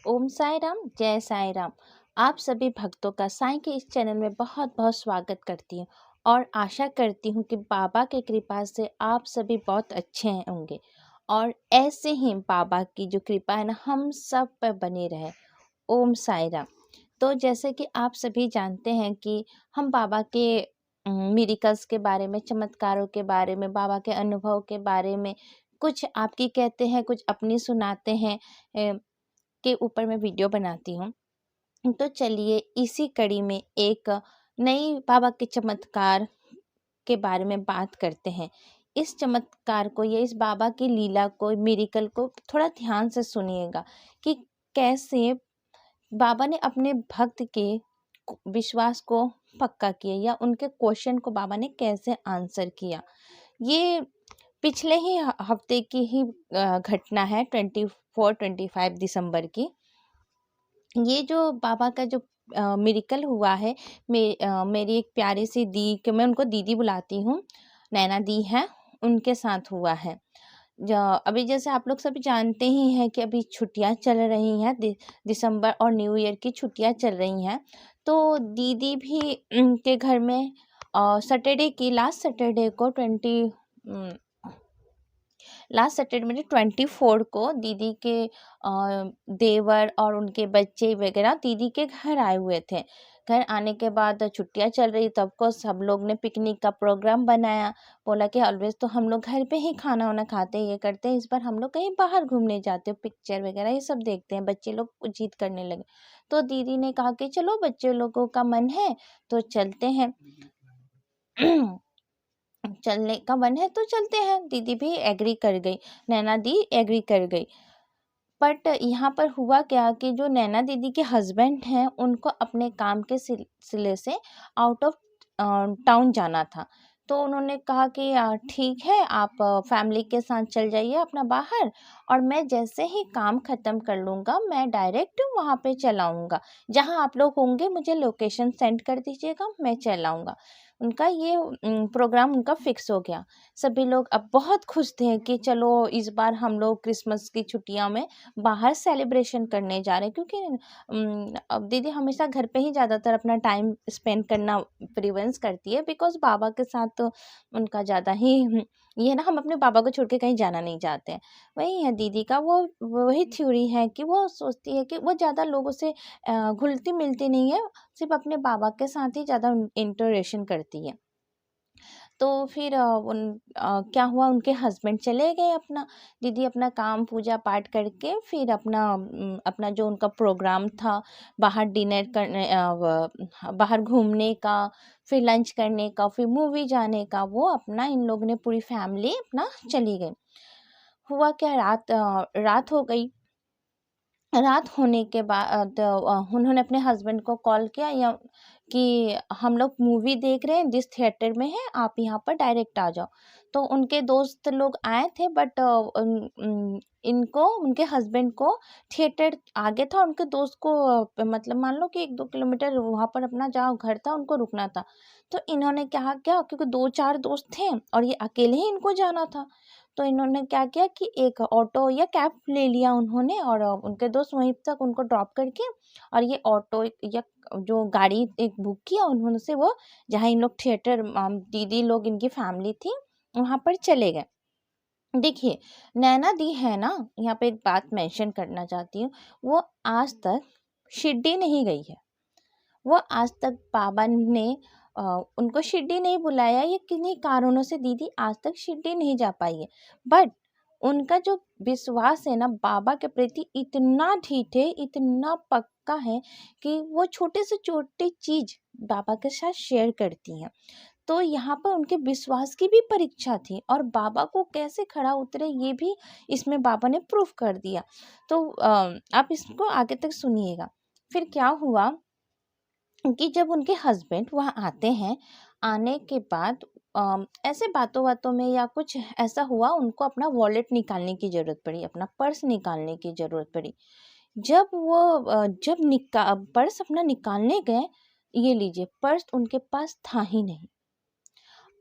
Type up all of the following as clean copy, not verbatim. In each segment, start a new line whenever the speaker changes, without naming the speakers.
ओम साई राम, जय साई राम। आप सभी भक्तों का साईं के इस चैनल में बहुत बहुत स्वागत करती हूँ और आशा करती हूँ कि बाबा के कृपा से आप सभी बहुत अच्छे होंगे और ऐसे ही बाबा की जो कृपा है ना हम सब पर बनी रहे। ओम साई राम। तो जैसे कि आप सभी जानते हैं कि हम बाबा के मिरेकल्स के बारे में, चमत्कारों के बारे में, बाबा के अनुभव के बारे में कुछ आपकी कहते हैं, कुछ अपनी सुनाते हैं के ऊपर मैं वीडियो बनाती हूँ। तो चलिए इसी कड़ी में एक नई बाबा के चमत्कार के बारे में बात करते हैं। इस चमत्कार को या इस बाबा की लीला को, मिरेकल को थोड़ा ध्यान से सुनिएगा कि कैसे बाबा ने अपने भक्त के विश्वास को पक्का किया या उनके क्वेश्चन को बाबा ने कैसे आंसर किया। ये पिछले ही हफ्ते की ही घटना है, 24-25 दिसंबर की। ये जो बाबा का जो मिरेकल हुआ है, मेरी एक प्यारी सी दी कि मैं उनको दीदी बुलाती हूँ, नैना दी हैं, उनके साथ हुआ है। अभी जैसे आप लोग सभी जानते ही हैं कि अभी छुट्टियां चल रही हैं, दिसंबर और न्यू ईयर की छुट्टियां चल रही हैं। तो दीदी भी के घर में सैटरडे की लास्ट सैटरडे को लास्ट सैटरडे में 24 को दीदी के देवर और उनके बच्चे वगैरह दीदी के घर आए हुए थे। घर आने के बाद छुट्टियां चल रही तब को सब लोग ने पिकनिक का प्रोग्राम बनाया। बोला कि ऑलवेज तो हम लोग घर पे ही खाना वाना खाते हैं, ये करते हैं, इस बार हम लोग कहीं बाहर घूमने जाते हैं, पिक्चर वगैरह ये सब देखते हैं। बच्चे लोग जिद करने लगे तो दीदी ने कहा कि चलो बच्चे लोगों का मन है तो चलते हैं। चलने का मन है तो चलते हैं। दीदी भी एग्री कर गई, नैना दी एग्री कर गई। बट यहाँ पर हुआ क्या कि जो नैना दीदी के हस्बैंड हैं उनको अपने काम के सिलसिले से आउट ऑफ टाउन जाना था। तो उन्होंने कहा कि ठीक है, आप फैमिली के साथ चल जाइए अपना बाहर, और मैं जैसे ही काम ख़त्म कर लूँगा मैं डायरेक्ट वहाँ पे चलाऊँगा। जहाँ आप लोग होंगे मुझे लोकेशन सेंड कर दीजिएगा, मैं चलाऊँगा। उनका ये प्रोग्राम उनका फिक्स हो गया। सभी लोग अब बहुत खुश थे कि चलो इस बार हम लोग क्रिसमस की छुट्टियों में बाहर सेलिब्रेशन करने जा रहे हैं, क्योंकि अब दीदी हमेशा घर पे ही ज़्यादातर अपना टाइम स्पेंड करना प्रिफरेंस करती है, बिकॉज बाबा के साथ तो उनका ज़्यादा ही ये ना, हम अपने बाबा को छोड़ के कहीं जाना नहीं चाहते हैं। वही है दीदी का, वो वही थ्योरी है कि वो सोचती है कि वो ज़्यादा लोगों से घुलती मिलती नहीं है, सिर्फ अपने बाबा के साथ ही ज़्यादा इंटरेक्शन करती है। तो फिर क्या हुआ, उनके हस्बैंड चले गए अपना, दीदी अपना काम पूजा पाठ करके फिर अपना जो उनका प्रोग्राम था बाहर डिनर करने, बाहर घूमने का, फिर लंच करने का, फिर मूवी जाने का, वो अपना इन लोग ने पूरी फैमिली अपना चली गई। हुआ क्या, रात हो गई। रात होने के बाद उन्होंने अपने हस्बैंड को कॉल किया या कि हम लोग मूवी देख रहे हैं, जिस थिएटर में है आप यहाँ पर डायरेक्ट आ जाओ। तो उनके दोस्त लोग आए थे, बट इनको, उनके हस्बैंड को थिएटर आगे था, उनके दोस्त को मतलब मान लो कि 1-2 किलोमीटर वहाँ पर अपना जहाँ घर था उनको रुकना था। तो इन्होंने क्या किया, क्योंकि 2-4 दोस्त थे और ये अकेले ही इनको जाना था, तो इन्होंने क्या किया कि एक ऑटो या कैब ले लिया उन्होंने, और उनके दोस्त वहीं तक उनको ड्रॉप करके, और ये ऑटो या जो गाड़ी एक बुक किया उन्होंने से, वो जहाँ इन लोग थिएटर, दीदी लोग इनकी फैमिली थी वहाँ पर चले गए। देखिए, नैना दी है ना, यहाँ पे एक बात मेंशन करना चाहती हूँ, वो आज तक शिरडी नहीं गई है। वो आज तक बाबा ने अ, उनको शिरडी नहीं बुलाया, ये किन्हीं कारणों से दीदी आज तक शिरडी नहीं जा पाई है। बट उनका जो विश्वास है ना बाबा के प्रति, इतना ढीठ है, इतना पक्का है कि वो छोटे से छोटी चीज बाबा के साथ शेयर करती हैं। तो यहाँ पर उनके विश्वास की भी परीक्षा थी, और बाबा को कैसे खड़ा उतरे ये भी इसमें बाबा ने प्रूफ कर दिया। तो आप इसको आगे तक सुनिएगा। फिर क्या हुआ कि जब उनके हस्बैंड वहाँ आते हैं, आने के बाद ऐसे बातों बातों में या कुछ ऐसा हुआ, उनको अपना वॉलेट निकालने की ज़रूरत पड़ी, अपना पर्स निकालने की ज़रूरत पड़ी। जब वो पर्स अपना निकालने गए, ये लीजिए पर्स उनके पास था ही नहीं।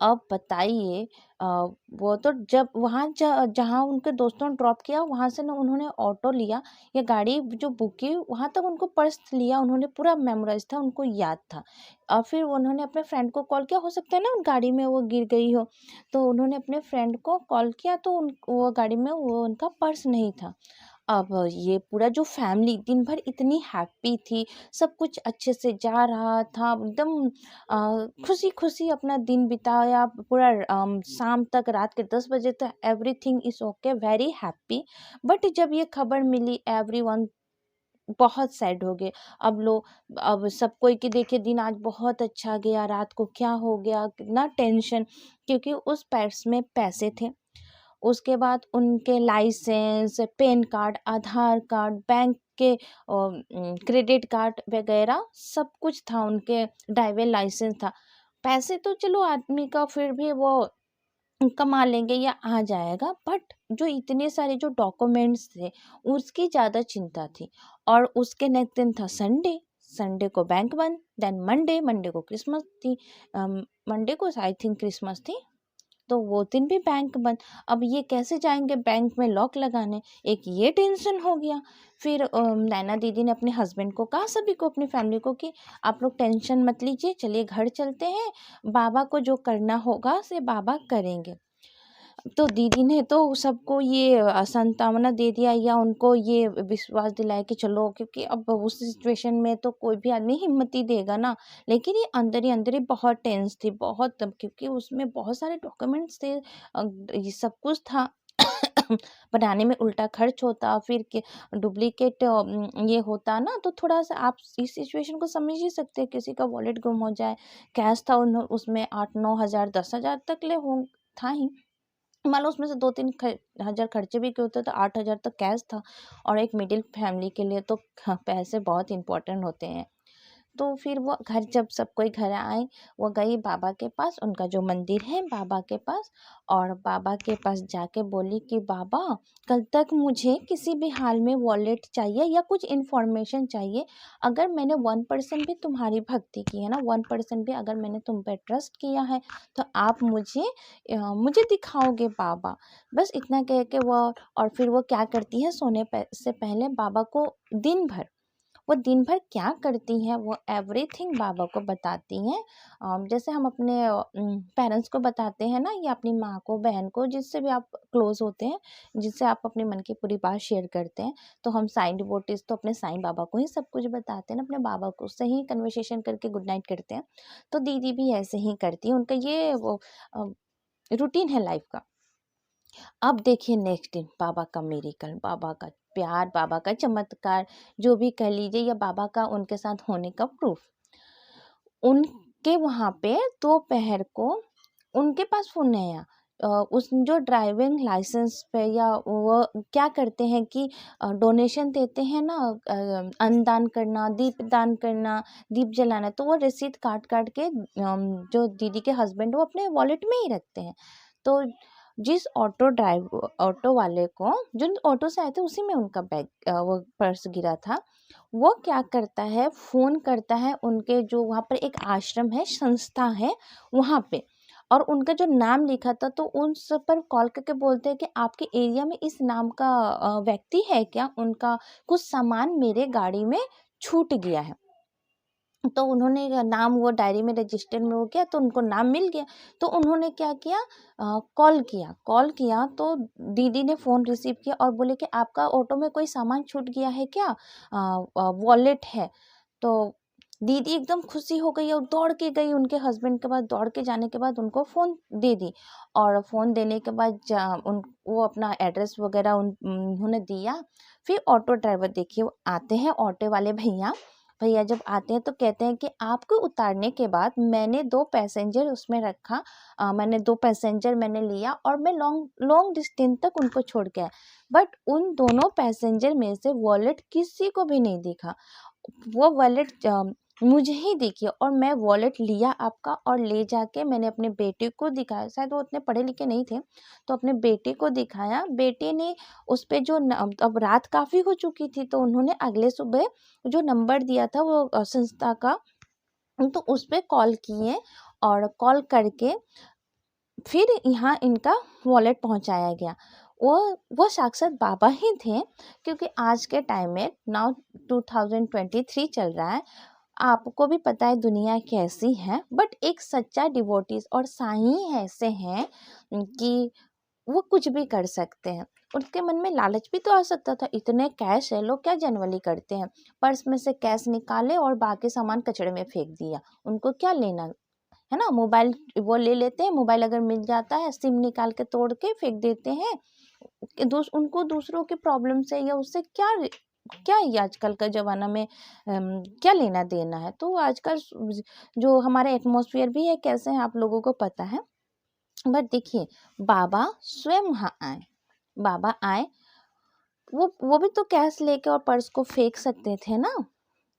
अब बताइए, अ, वो तो जब वहाँ जहाँ उनके दोस्तों ने ड्रॉप किया वहाँ से ना उन्होंने ऑटो लिया या गाड़ी जो बुक की वहाँ तक उनको पर्स लिया, उन्होंने पूरा मेमोराइज था, उनको याद था। और फिर उन्होंने अपने फ्रेंड को कॉल किया, हो सकता है ना उन गाड़ी में वो गिर गई हो, तो उन्होंने अपने फ्रेंड को कॉल किया तो वो गाड़ी में वो उनका पर्स नहीं था। अब ये पूरा जो फैमिली दिन भर इतनी हैप्पी थी, सब कुछ अच्छे से जा रहा था, एकदम खुशी-खुशी अपना दिन बिताया पूरा, शाम तक रात के 10 बजे तक everything is okay, very happy. But जब ये खबर मिली एवरीवन बहुत सैड हो गए। अब सब कोई कि देखिए दिन आज बहुत अच्छा गया, रात को क्या हो गया, कितना टेंशन, क्योंकि उस पर्स में पैसे थे। उसके बाद उनके लाइसेंस, पैन कार्ड, आधार कार्ड, बैंक के क्रेडिट कार्ड वगैरह सब कुछ था, उनके ड्राइविंग लाइसेंस था। पैसे तो चलो आदमी का फिर भी वो कमा लेंगे या आ जाएगा, बट जो इतने सारे जो डॉक्यूमेंट्स थे उसकी ज़्यादा चिंता थी। और उसके नेक्स्ट दिन था संडे, संडे को बैंक बंद, देन मंडे, मंडे को क्रिसमस थी, मंडे को आई थिंक क्रिसमस थी, तो वो दिन भी बैंक बंद। अब ये कैसे जाएंगे बैंक में लॉक लगाने, एक ये टेंशन हो गया। फिर नैना दीदी ने अपने हस्बैंड को कहा, सभी को, अपनी फैमिली को, कि आप लोग टेंशन मत लीजिए, चलिए घर चलते हैं, बाबा को जो करना होगा से बाबा करेंगे। तो दीदी ने तो सबको ये सांत्वना दे दिया या उनको ये विश्वास दिलाया कि चलो, क्योंकि अब उस सिचुएशन में तो कोई भी आदमी हिम्मत ही देगा ना। लेकिन ये अंदर ही बहुत टेंस थी, बहुत, क्योंकि उसमें बहुत सारे डॉक्यूमेंट्स थे, ये सब कुछ था। बनाने में उल्टा खर्च होता, फिर के डुप्लीकेट ये होता ना, तो थोड़ा सा आप इस सिचुएशन को समझ ही सकते हैं, किसी का वॉलेट गुम हो जाए, कैश था उसमें 8-9 हज़ार 10 हज़ार तक ले हो था ही, मान लो उसमें से 2-3 हज़ार खर्चे भी किए होते तो 8 हज़ार तक कैश था। और एक मिडिल फैमिली के लिए तो पैसे बहुत इंपॉर्टेंट होते हैं। तो फिर वो घर, जब सब कोई घर आए, वो गई बाबा के पास, उनका जो मंदिर है बाबा के पास, और बाबा के पास जाके बोली कि बाबा, कल तक मुझे किसी भी हाल में वॉलेट चाहिए या कुछ इन्फॉर्मेशन चाहिए। अगर मैंने 1% भी तुम्हारी भक्ति की है ना, 1% भी अगर मैंने तुम पे ट्रस्ट किया है, तो आप मुझे दिखाओगे बाबा। बस इतना कह के वो, और फिर वो क्या करती है, सोने से पहले बाबा को दिन भर, वो दिन भर क्या करती हैं वो एवरीथिंग बाबा को बताती हैं। जैसे हम अपने पेरेंट्स को बताते हैं ना, या अपनी माँ को, बहन को, जिससे भी आप क्लोज होते हैं, जिससे आप अपने मन की पूरी बात शेयर करते हैं, तो हम साईं डिवोटीज तो अपने साईं बाबा को ही सब कुछ बताते हैं ना, अपने बाबा को, उससे ही कन्वर्सेशन करके गुड नाइट करते हैं। तो दीदी भी ऐसे ही करती है, उनका ये वो रूटीन है लाइफ का। अब देखिए नेक्स्ट दिन बाबा का मिरेकल, बाबा का प्यार, बाबा का चमत्कार, जो भी कह लीजिए, या बाबा का उनके साथ होने का प्रूफ। उनके वहाँ पे दोपहर को उनके पास फ़ोन नहीं आया। उस जो ड्राइविंग लाइसेंस पे, या वो क्या करते हैं कि डोनेशन देते हैं ना, अन्नदान करना, दीप दान करना, दीप जलाना, तो वो रसीद काट के जो दीदी के हस्बैंड वो अपने वॉलेट में ही रखते हैं। तो जिस ऑटो वाले को, जिन ऑटो से आए थे, उसी में उनका बैग, वो पर्स गिरा था। वो क्या करता है, फ़ोन करता है उनके, जो वहाँ पर एक आश्रम है, संस्था है वहाँ पे, और उनका जो नाम लिखा था, तो उन सब पर कॉल करके बोलते हैं कि आपके एरिया में इस नाम का व्यक्ति है क्या, उनका कुछ सामान मेरे गाड़ी में छूट गया है। तो उन्होंने नाम वो डायरी में रजिस्टर में हो गया, तो उनको नाम मिल गया। तो उन्होंने क्या किया, कॉल किया तो दीदी ने फ़ोन रिसीव किया और बोले कि आपका ऑटो में कोई सामान छूट गया है क्या, वॉलेट है। तो दीदी एकदम खुशी हो गई और दौड़ के गई उनके हस्बैंड के पास, दौड़ के जाने के बाद उनको फ़ोन दे दी। और फ़ोन देने के बाद वो अपना एड्रेस वगैरह उन्होंने दिया। फिर ऑटो ड्राइवर, देखिए वो आते हैं, ऑटो वाले भैया भैया जब आते हैं तो कहते हैं कि आपको उतारने के बाद मैंने 2 पैसेंजर उसमें रखा, मैंने 2 पैसेंजर मैंने लिया और मैं लॉन्ग लॉन्ग डिस्टेंस तक उनको छोड़ के आया। बट उन दोनों पैसेंजर में से वॉलेट किसी को भी नहीं दिखा। वो वॉलेट मुझे ही दिखी, और मैं वॉलेट लिया आपका और ले जाके मैंने अपने बेटे को दिखाया। शायद वो उतने पढ़े लिखे नहीं थे, तो अपने बेटे को दिखाया। बेटे ने उस पे जो अब रात काफ़ी हो चुकी थी, तो उन्होंने अगले सुबह जो नंबर दिया था वो संस्था का, तो उस पे कॉल किए, और कॉल करके फिर यहाँ इनका वॉलेट पहुँचाया गया। वो साक्षात बाबा ही थे, क्योंकि आज के टाइम में नाउ 2023 चल रहा है, आपको भी पता है दुनिया कैसी है, बट एक सच्चा डिवोटीज और साईं ऐसे हैं कि वो कुछ भी कर सकते हैं। उनके मन में लालच भी तो आ सकता था, इतने कैश है, लोग क्या जनरली करते हैं, पर्स में से कैश निकाले और बाकी सामान कचड़े में फेंक दिया, उनको क्या लेना है ना। मोबाइल वो ले लेते हैं, मोबाइल अगर मिल जाता है सिम निकाल के तोड़ के फेंक देते हैं। उनको दूसरों के प्रॉब्लम से या उससे क्या क्या ये आजकल का ज़माना में क्या लेना देना है। तो आजकल जो हमारे एटमॉस्फेयर भी है कैसे हैं आप लोगों को पता है। बट देखिए बाबा स्वयं वहाँ आए, बाबा आए, वो भी तो कैश लेके और पर्स को फेंक सकते थे ना।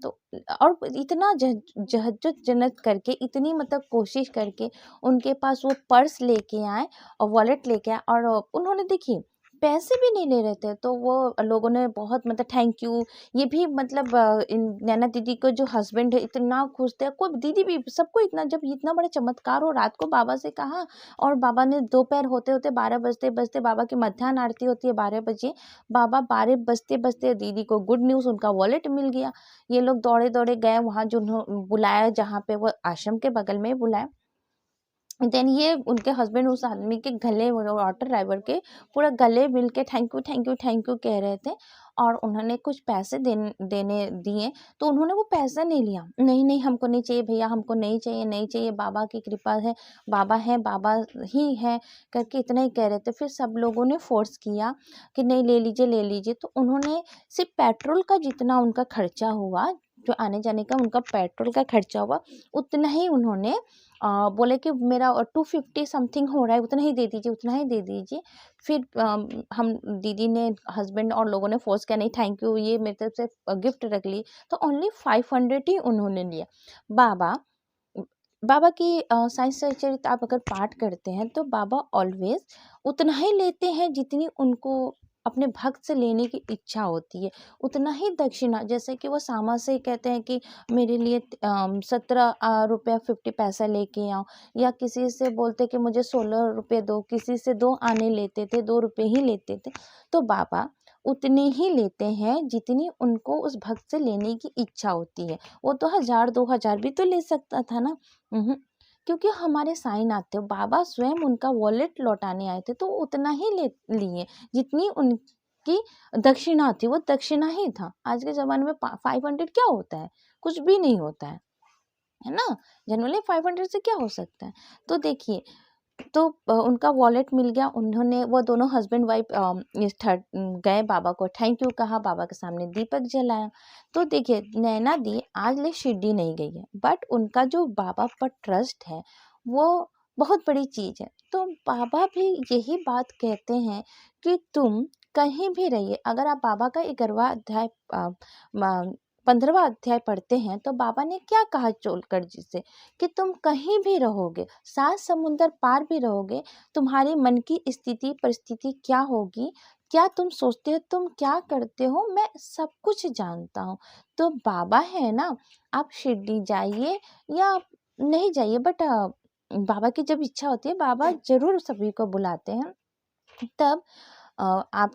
तो और इतना जहज्जत करके, इतनी मतलब कोशिश करके उनके पास वो पर्स लेके आए और वॉलेट लेके आए, और उन्होंने देखिए पैसे भी नहीं ले रहे थे। तो वो लोगों ने बहुत मतलब थैंक यू, ये भी मतलब इन नैना दीदी को जो हस्बैंड है इतना खुश थे, कोई दीदी भी सबको इतना, जब इतना बड़ा चमत्कार हो, रात को बाबा से कहा, और बाबा ने दोपहर होते होते 12 बजते बजते, बाबा की मध्याह्न आरती होती है 12 बजे, बाबा 12 बजते बजते दीदी को गुड न्यूज़, उनका वॉलेट मिल गया। ये लोग दौड़े दौड़े गए वहाँ, जो बुलाया, जहाँ पे वो आश्रम के बगल में बुलाया। देन ये उनके हस्बैंड उस आदमी के गले, ऑटो ड्राइवर के पूरा गले मिल के thank you thank you thank you कह रहे थे, और उन्होंने कुछ पैसे देने दिए। तो उन्होंने वो पैसा नहीं लिया, नहीं नहीं हमको नहीं चाहिए भैया, हमको नहीं चाहिए, नहीं चाहिए, बाबा की कृपा है, बाबा ही है करके इतना ही कह रहे थे। फिर सब लोगों ने फोर्स किया कि नहीं ले लीजिए ले लीजिए। तो उन्होंने सिर्फ पेट्रोल का जितना उनका खर्चा हुआ, जो आने जाने का उनका पेट्रोल का खर्चा हुआ, उतना ही उन्होंने बोले कि मेरा 250 समथिंग हो रहा है, उतना ही दे दीजिए, उतना ही दे दीजिए। फिर हम दीदी ने, हस्बैंड और लोगों ने फोर्स किया, नहीं थैंक यू, ये मेरी तरफ से गिफ्ट रख ली। तो ओनली 500 ही उन्होंने लिया। बाबा बाबा की साई चरित्र आप अगर पाठ करते हैं तो बाबा ऑलवेज उतना ही लेते हैं जितनी उनको अपने भक्त से लेने की इच्छा होती है, उतना ही दक्षिणा। जैसे कि वो सामा से कहते हैं कि मेरे लिए 17 रुपया 50 पैसा लेके आओ, या किसी से बोलते कि मुझे 16 रुपये दो, किसी से 2 आने लेते थे, 2 रुपये ही लेते थे। तो बाबा उतने ही लेते हैं जितनी उनको उस भक्त से लेने की इच्छा होती है। वो तो 1000 2000 भी तो ले सकता था ना। क्योंकि हमारे साईं आते हो, बाबा स्वयं उनका वॉलेट लौटाने आए थे, तो उतना ही ले लिए जितनी उनकी दक्षिणा थी, वो दक्षिणा ही था। आज के ज़माने में 500 क्या होता है, कुछ भी नहीं होता है ना। जनरली 500 से क्या हो सकता है। तो देखिए, तो उनका वॉलेट मिल गया। उन्होंने, वो दोनों हस्बैंड वाइफ गए, बाबा को थैंक यू कहा, बाबा के सामने दीपक जलाया। तो देखिए नैना दी आज ले शिरडी नहीं गई है, बट उनका जो बाबा पर ट्रस्ट है वो बहुत बड़ी चीज़ है। तो बाबा भी यही बात कहते हैं कि तुम कहीं भी रहिए, अगर आप बाबा का 11वां अध्याय 15वां अध्याय पढ़ते हैं, तो बाबा ने क्या कहा चोलकर जी से, कि तुम कहीं भी रहोगे, 7 समुंदर पार भी रहोगे, तुम्हारी मन की स्थिति परिस्थिति क्या होगी, क्या तुम सोचते हो, तुम क्या करते हो, मैं सब कुछ जानता हूँ। तो बाबा है ना, आप शिरडी जाइए या नहीं जाइए, बट बाबा की जब इच्छा होती है बाबा जरूर सभी को बुलाते हैं। तब आप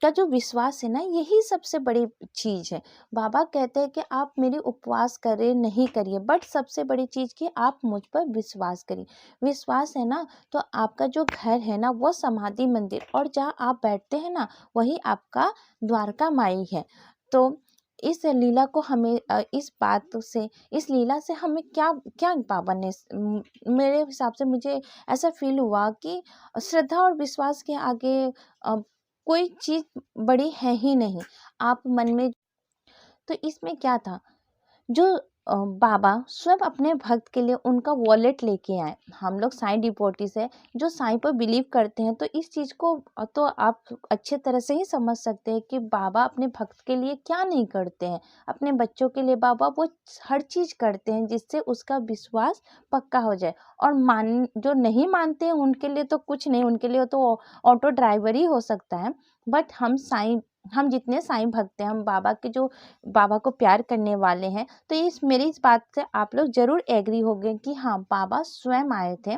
का जो विश्वास है ना, यही सबसे बड़ी चीज़ है। बाबा कहते हैं कि आप मेरे उपवास करें नहीं करिए, बट सबसे बड़ी चीज़ कि आप मुझ पर विश्वास करिए। विश्वास है ना, तो आपका जो घर है ना वो समाधि मंदिर, और जहाँ आप बैठते हैं ना वही आपका द्वारका माई है। तो इस लीला को हमें इस बात से, इस लीला से हमें क्या क्या बाबा ने मेरे हिसाब से मुझे ऐसा फील हुआ कि श्रद्धा और विश्वास के आगे कोई चीज़ बड़ी है ही नहीं। आप मन में, तो इसमें क्या था, जो बाबा स्वयं अपने भक्त के लिए उनका वॉलेट लेके आए। हम लोग साईं डिवोटीज है, जो साईं पर बिलीव करते हैं, तो इस चीज़ को तो आप अच्छे तरह से ही समझ सकते हैं कि बाबा अपने भक्त के लिए क्या नहीं करते हैं। अपने बच्चों के लिए बाबा वो हर चीज़ करते हैं जिससे उसका विश्वास पक्का हो जाए। और जो नहीं मानते हैं उनके लिए तो कुछ नहीं, उनके लिए तो ऑटो ड्राइवर ही हो सकता है। बट हम जितने साईं भक्त हैं, हम बाबा के जो बाबा को प्यार करने वाले हैं, तो मेरी इस बात से आप लोग ज़रूर एग्री होंगे कि हाँ बाबा स्वयं आए थे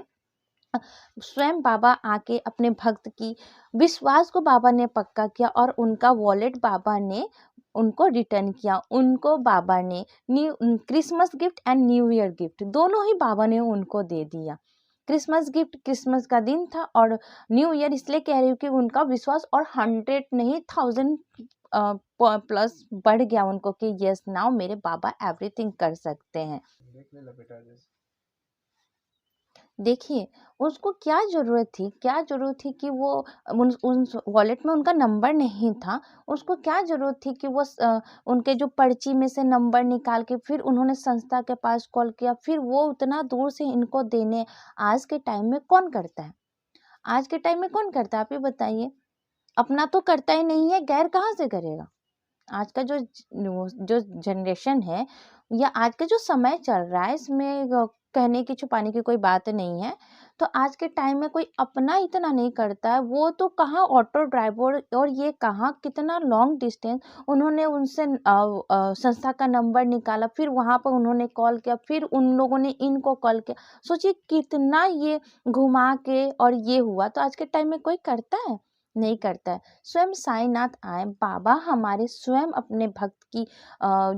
स्वयं बाबा आके अपने भक्त की विश्वास को बाबा ने पक्का किया और उनका वॉलेट बाबा ने उनको रिटर्न किया। उनको बाबा ने new Christmas gift and new year gift दोनों ही बाबा ने उनको दे दिया। क्रिसमस गिफ्ट क्रिसमस का दिन था और न्यू ईयर इसलिए कह रही हूँ कि उनका विश्वास और 100 नहीं 1000 प्लस बढ़ गया उनको कि यस नाउ मेरे बाबा एवरीथिंग कर सकते हैं। देखिए, उसको क्या ज़रूरत थी कि वो उन वॉलेट में उनका नंबर नहीं था, उसको क्या ज़रूरत थी कि वो उनके जो पर्ची में से नंबर निकाल के फिर उन्होंने संस्था के पास कॉल किया, फिर वो उतना दूर से इनको देने आज के टाइम में कौन करता है? आज के टाइम में कौन करता है आप ही बताइए? अपना तो करता ही नहीं है, गैर कहाँ से करेगा? आज का जो जनरेशन है या आज का जो समय चल रहा है इसमें कहने की छुपाने की कोई बात नहीं है। तो आज के टाइम में कोई अपना इतना नहीं करता है, वो तो कहाँ ऑटो ड्राइवर और ये कहाँ कितना लॉन्ग डिस्टेंस उन्होंने उनसे संस्था का नंबर निकाला, फिर वहाँ पर उन्होंने कॉल किया, फिर उन लोगों ने इनको कॉल किया। सोचिए कितना ये घुमा के और ये हुआ, तो आज के टाइम में कोई करता है? नहीं करता है। स्वयं साईनाथ आए, बाबा हमारे स्वयं अपने भक्त की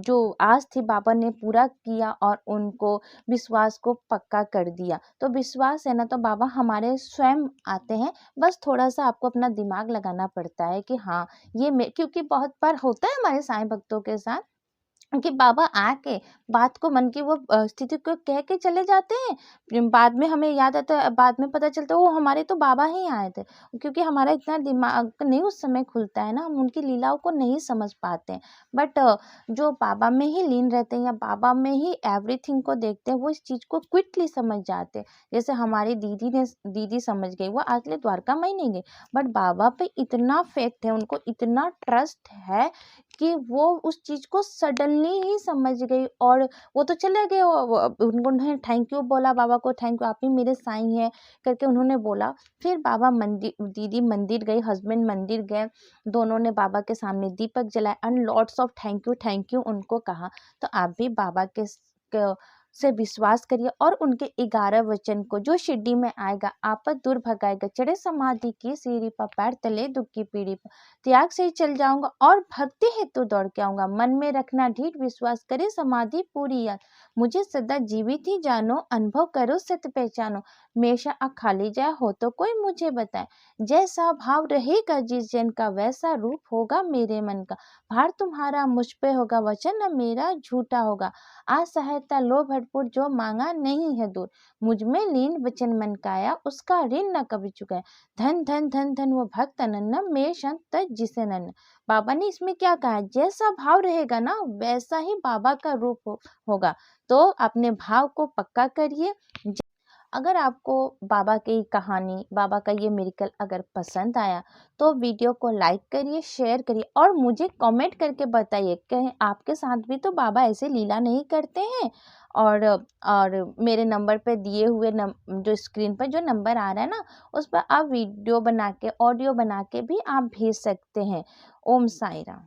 जो आस थी बाबा ने पूरा किया और उनको विश्वास को पक्का कर दिया। तो विश्वास है ना तो बाबा हमारे स्वयं आते हैं, बस थोड़ा-सा आपको अपना दिमाग लगाना पड़ता है कि हाँ, क्योंकि बहुत बार होता है हमारे साईं भक्तों के साथ कि बाबा आके बात को मन की वो स्थिति को कह के चले जाते हैं। बाद में हमें याद आता है, बाद में पता चलता है वो हमारे तो बाबा ही आए थे। क्योंकि हमारा इतना दिमाग नहीं उस समय खुलता है ना, हम उनकी लीलाओं को नहीं समझ पाते हैं। बट जो बाबा में ही लीन रहते हैं या बाबा में ही एवरीथिंग को देखते हैं, वो इस चीज़ को क्विकली समझ जाते हैं। जैसे हमारी दीदी समझ गई, वो आज ले द्वारका माई नहीं गई, बट बाबा पे इतना फ़ेथ है, उनको इतना ट्रस्ट है कि वो उस चीज़ को सडनली ही समझ गई और वो तो चले गए, उन्होंने थैंक यू बोला बाबा को, थैंक यू आप ही मेरे साईं हैं करके उन्होंने बोला। फिर बाबा दीदी मंदिर गई, हस्बैंड मंदिर गए, दोनों ने बाबा के सामने दीपक जलाए and lots of thank you उनको कहा। तो आप भी बाबा से विश्वास करिए और उनके 11 वचन को जो शिरडी में आएगा आपद दूर भगाएगा, चढ़े समाधि की सीढ़ी पर पैर तले दुख की पीढ़ी पर, त्याग से ही चल जाऊंगा और भक्ति हेतु दौड़ के आऊंगा, मन में रखना ढीठ विश्वास करे समाधि पूरी याद, मुझे सदा जीवित ही जानो अनुभव करो सत्य पहचानो, हमेशा आँख खाली जाए हो तो कोई मुझे बताए, जैसा भाव रहेगा जिस जन का वैसा रूप होगा मेरे मन का, भार तुम्हारा मुझ पे होगा वचन न मेरा झूठा होगा, असहायता लो भरपूर जो मांगा नहीं है दूर, मुझ में लीन वचन मन काया उसका ऋण न कभी चुकाए, धन धन धन धन वो भक्त अनन्य में संत जिसे नन्य। बाबा ने इसमें क्या कहा, जैसा भाव रहेगा ना वैसा ही बाबा का रूप होगा। तो अपने भाव को पक्का करिए। अगर आपको बाबा की कहानी, बाबा का ये मिरेकल अगर पसंद आया तो वीडियो को लाइक करिए, शेयर करिए और मुझे कमेंट करके बताइए कहीं आपके साथ भी तो बाबा ऐसे लीला नहीं करते हैं। और मेरे नंबर पे दिए हुए जो स्क्रीन पर जो नंबर आ रहा है ना उस पर आप वीडियो बना के ऑडियो बना के भी आप भेज सकते हैं। ओम साई राम।